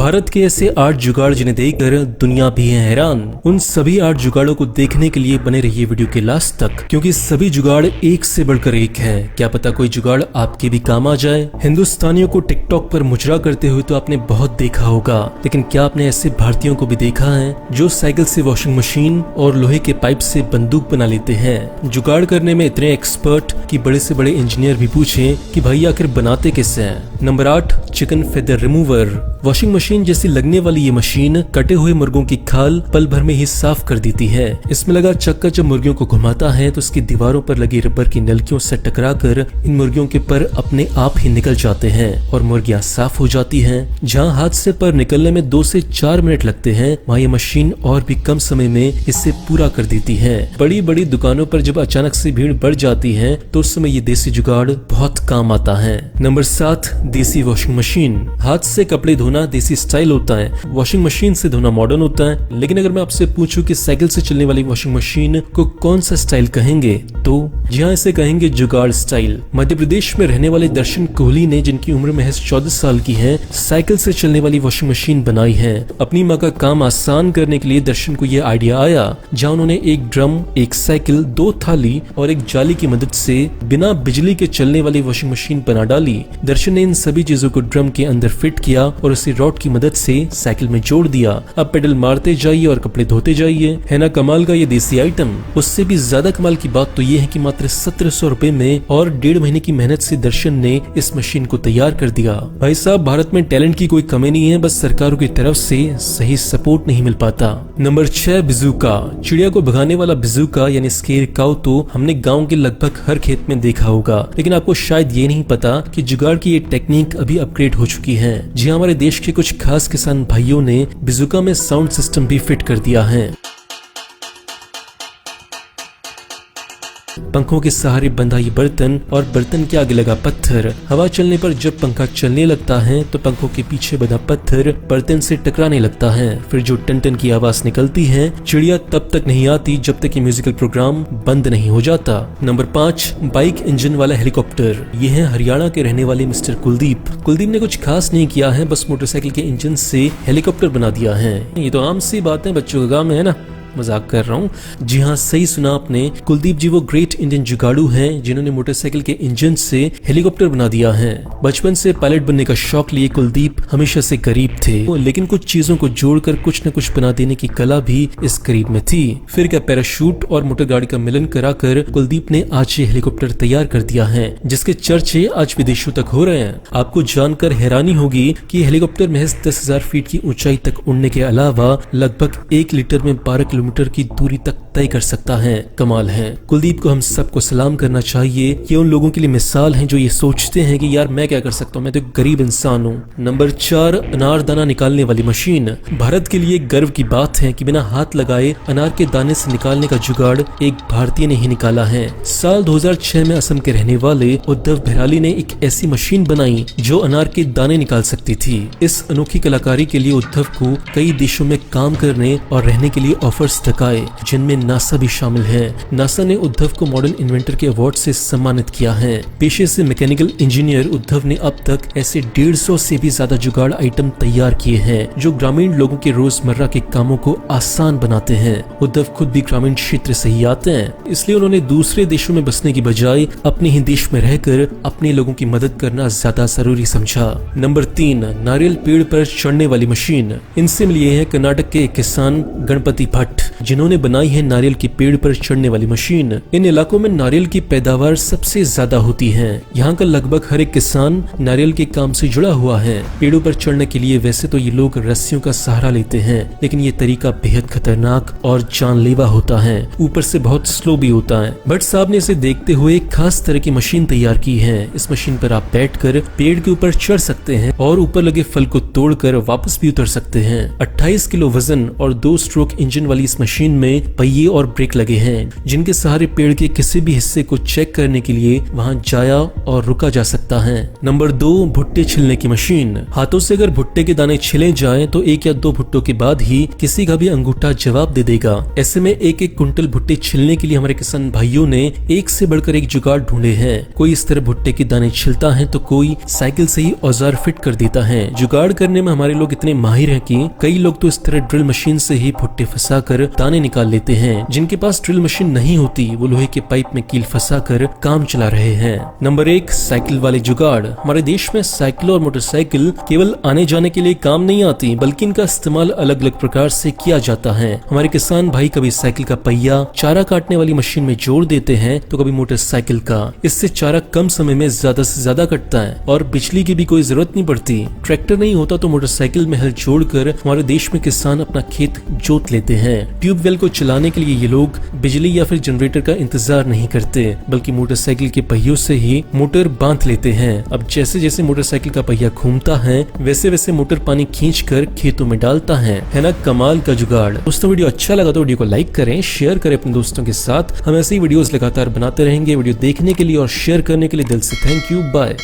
भारत के ऐसे 8 जुगाड़ जिन्हें देखकर दुनिया भी है हैरान। उन सभी 8 जुगाड़ों को देखने के लिए बने रहिए वीडियो के लास्ट तक, क्योंकि सभी जुगाड़ एक से बढ़कर एक है। क्या पता कोई जुगाड़ आपके भी काम आ जाए। हिंदुस्तानियों को टिकटॉक पर मुजरा करते हुए तो आपने बहुत देखा होगा, लेकिन क्या आपने ऐसे भारतीयों को भी देखा है जो साइकिल से वॉशिंग मशीन और लोहे के पाइप से बंदूक बना लेते हैं। जुगाड़ करने में इतने एक्सपर्ट कि बड़े से बड़े इंजीनियर भी पूछें कि भाई आखिर बनाते किससे हैं। Number 8, chicken feather remover. Washing machine जैसी लगने वाली ये मशीन कटे हुए मुर्गों की खाल पल भर में ही साफ कर देती है। इसमें लगा चक्का जब मुर्गियों को घुमाता है तो इसकी दीवारों पर लगी रबर की नलकियों से टकराकर इन मुर्गियों के पर अपने आप ही निकल जाते हैं और मुर्गियां साफ हो जाती हैं। जहां हाथ से पर निकलने में 2 से 4 मिनट लगते हैं, वहाँ ये मशीन और भी कम समय में इससे पूरा कर देती है। बड़ी बड़ी दुकानों पर जब अचानक से भीड़ बढ़ जाती है तो उस समय ये देसी जुगाड़ बहुत काम आता है। नंबर 7, देसी वॉशिंग मशीन। हाथ से कपड़े धोना देसी स्टाइल होता है, वॉशिंग मशीन से धोना मॉडर्न होता है। लेकिन अगर मैं आपसे पूछूं कि साइकिल से चलने वाली वॉशिंग मशीन को कौन सा स्टाइल कहेंगे, तो जी हाँ, इसे कहेंगे जुगाड़ स्टाइल। मध्य प्रदेश में रहने वाले दर्शन कोहली ने, जिनकी उम्र महज 14 साल की है, साइकिल से चलने वाली वॉशिंग मशीन बनाई है। अपनी माँ का काम आसान करने के लिए दर्शन को यह आइडिया आया, जहाँ उन्होंने एक ड्रम, एक साइकिल, 2 थाली और एक जाली की मदद से बिना बिजली के चलने वाली वॉशिंग मशीन बना डाली। दर्शन ने इन सभी चीजों को ड्रम के अंदर फिट किया और उसे रॉड की मदद से साइकिल में जोड़ दिया। अब पेडल मारते जाइए और कपड़े धोते जाइए। है ना कमाल का ये देसी आइटम। उससे भी ज्यादा कमाल की बात तो ये है कि मात्र 1700 रुपए में और 1.5 महीने की मेहनत से दर्शन ने इस मशीन को तैयार कर दिया। भाई साहब, भारत में टैलेंट की कोई कमी नहीं है, बस सरकारों की तरफ से सही सपोर्ट नहीं मिल पाता। नंबर 6, बिजूका। चिड़िया को भगाने वाला बिजूका यानी स्केर काउ तो हमने गाँव के लगभग हर खेत में देखा होगा, लेकिन आपको शायद ये नहीं पता कि जुगाड़ की ये टेक्निक अभी अपग्रेड हो चुकी है। जी हमारे देश के कुछ खास किसान भाइयों ने बिजुका में साउंड सिस्टम भी फिट कर दिया है। पंखों के सहारे बंधा ये बर्तन और बर्तन के आगे लगा पत्थर। हवा चलने पर जब पंखा चलने लगता है तो पंखों के पीछे बंधा पत्थर बर्तन से टकराने लगता है। फिर जो टन टन की आवाज निकलती है, चिड़िया तब तक नहीं आती जब तक ये म्यूजिकल प्रोग्राम बंद नहीं हो जाता। नंबर 5, बाइक इंजन वाला हेलीकॉप्टर। ये है हरियाणा के रहने वाले मिस्टर कुलदीप। कुलदीप ने कुछ खास नहीं किया है, बस मोटरसाइकिल के इंजन से हेलीकॉप्टर बना दिया है। ये तो आम सी बात है, बच्चों का काम है ना। मजाक कर रहा हूँ। जी हाँ, सही सुना आपने। कुलदीप जी वो ग्रेट इंडियन जुगाड़ू हैं जिन्होंने मोटरसाइकिल के इंजन से हेलीकॉप्टर बना दिया है। बचपन से पायलट बनने का शौक लिए कुलदीप हमेशा से गरीब थे, लेकिन कुछ चीजों को जोड़कर कुछ न कुछ बना देने की कला भी इस गरीब में थी। फिर क्या, पैराशूट और मोटर गाड़ी का मिलन कराकर कुलदीप ने आज ये हेलीकॉप्टर तैयार कर दिया है, जिसके चर्चे आज विदेशों तक हो रहे हैं। आपको जानकर हैरानी होगी कि हेलीकॉप्टर महज 10,000 फीट की ऊंचाई तक उड़ने के अलावा लगभग 1 लीटर में 12 किलोमीटर की दूरी तक तय कर सकता है। कमाल है। कुलदीप को हम सबको सलाम करना चाहिए। ये उन लोगों के लिए मिसाल हैं जो ये सोचते हैं कि यार मैं क्या कर सकता हूँ, मैं तो एक गरीब इंसान हूँ। नंबर 4, अनार दाना निकालने वाली मशीन। भारत के लिए गर्व की बात है कि बिना हाथ लगाए अनार के दाने से निकालने का जुगाड़ एक भारतीय ने ही निकाला है। साल 2006 में असम के रहने वाले उद्धव भैराली ने एक ऐसी मशीन बनाई जो अनार के दाने निकाल सकती थी। इस अनोखी कलाकारी के लिए उद्धव को कई देशों में काम करने और रहने के लिए ऑफर्स तक आए, जिनमें नासा भी शामिल है। नासा ने उद्धव को मॉडर्न इन्वेंटर के अवार्ड से सम्मानित किया है। पेशे से मैकेनिकल इंजीनियर उद्धव ने अब तक ऐसे 150 से भी ज्यादा जुगाड़ आइटम तैयार किए हैं जो ग्रामीण लोगों के रोजमर्रा के कामों को आसान बनाते हैं। उद्धव खुद भी ग्रामीण क्षेत्र से ही आते हैं, इसलिए उन्होंने दूसरे देशों में बसने की बजाय अपने ही देश में रहकर अपने लोगों की मदद करना ज्यादा जरूरी समझा। नंबर 3, नारियल पेड़ पर चढ़ने वाली मशीन। इनसे मिली है कर्नाटक के एक किसान गणपति भट्ट, जिन्होंने बनाई है नारियल के पेड़ पर चढ़ने वाली मशीन। इन इलाकों में नारियल की पैदावार सबसे ज्यादा होती है। यहाँ का लगभग हर एक किसान नारियल के काम से जुड़ा हुआ है। पेड़ों पर चढ़ने के लिए वैसे तो ये लोग रस्सियों का सहारा लेते हैं, लेकिन ये तरीका बेहद खतरनाक और जानलेवा होता है, ऊपर से बहुत स्लो भी होता है। भट्ट साहब ने इसे देखते हुए एक खास तरह की मशीन तैयार की है। इस मशीन पर आप बैठकर पेड़ के ऊपर चढ़ सकते हैं और ऊपर लगे फल को तोड़कर वापस भी उतर सकते हैं। 28 किलो वजन और 2 स्ट्रोक इंजन वाली इस मशीन में पहिए और ब्रेक लगे हैं जिनके सहारे पेड़ के किसी भी हिस्से को चेक करने के लिए वहां जाया और रुका जा सकता है। नंबर 2, भुट्टे छिलने की मशीन। हाथों से अगर भुट्टे के दाने छिले जाएं तो 1 या 2 भुट्टों के बाद ही किसी का भी अंगूठा जवाब दे देगा। ऐसे में 1-1 कुंटल भुट्टे छिलने के लिए हमारे किसान भाइयों ने एक से बढ़कर एक जुगाड़ ढूंढे हैं। कोई इस तरह भुट्टे के दाने छिलता है तो कोई साइकिल से ही औजार फिट कर देता है। जुगाड़ करने में हमारे लोग इतने माहिर हैं कि कई लोग तो इस तरह ड्रिल मशीन से ही भुट्टे फंसाकर दाने निकाल लेते हैं। जिनके पास ड्रिल मशीन नहीं होती वो लोहे के पाइप में कील फंसाकर काम चला रहे हैं। नंबर 1, साइकिल वाले जुगाड़। हमारे देश में साइकिल और मोटरसाइकिल केवल आने जाने के लिए काम नहीं आती बल्कि इनका इस्तेमाल अलग अलग प्रकार से किया जाता है। हमारे किसान भाई कभी साइकिल का पहिया चारा काटने वाली मशीन में जोड़ देते हैं तो कभी मोटरसाइकिल का। इससे चारा कम समय में ज्यादा से ज्यादा कटता है और बिजली की भी कोई जरूरत नहीं पड़ती। ट्रैक्टर नहीं होता तो मोटरसाइकिल में हल जोड़कर हमारे देश में किसान अपना खेत जोत लेते हैं। ट्यूबवेल को चलाने के लिए ये लोग बिजली या फिर जनरेटर का इंतजार नहीं करते बल्कि मोटरसाइकिल के पहियों से ही मोटर बांध लेते हैं। अब जैसे जैसे मोटरसाइकिल का पहिया घूमता है वैसे वैसे मोटर पानी खींचकर खेतों में डालता है ना कमाल का जुगाड़। दोस्तों वीडियो अच्छा लगा तो वीडियो को लाइक करें, शेयर करें अपने दोस्तों के साथ। हम ऐसे ही वीडियोस लगातार बनाते रहेंगे। वीडियो देखने के लिए और शेयर करने के लिए दिल से थैंक यू। बाय।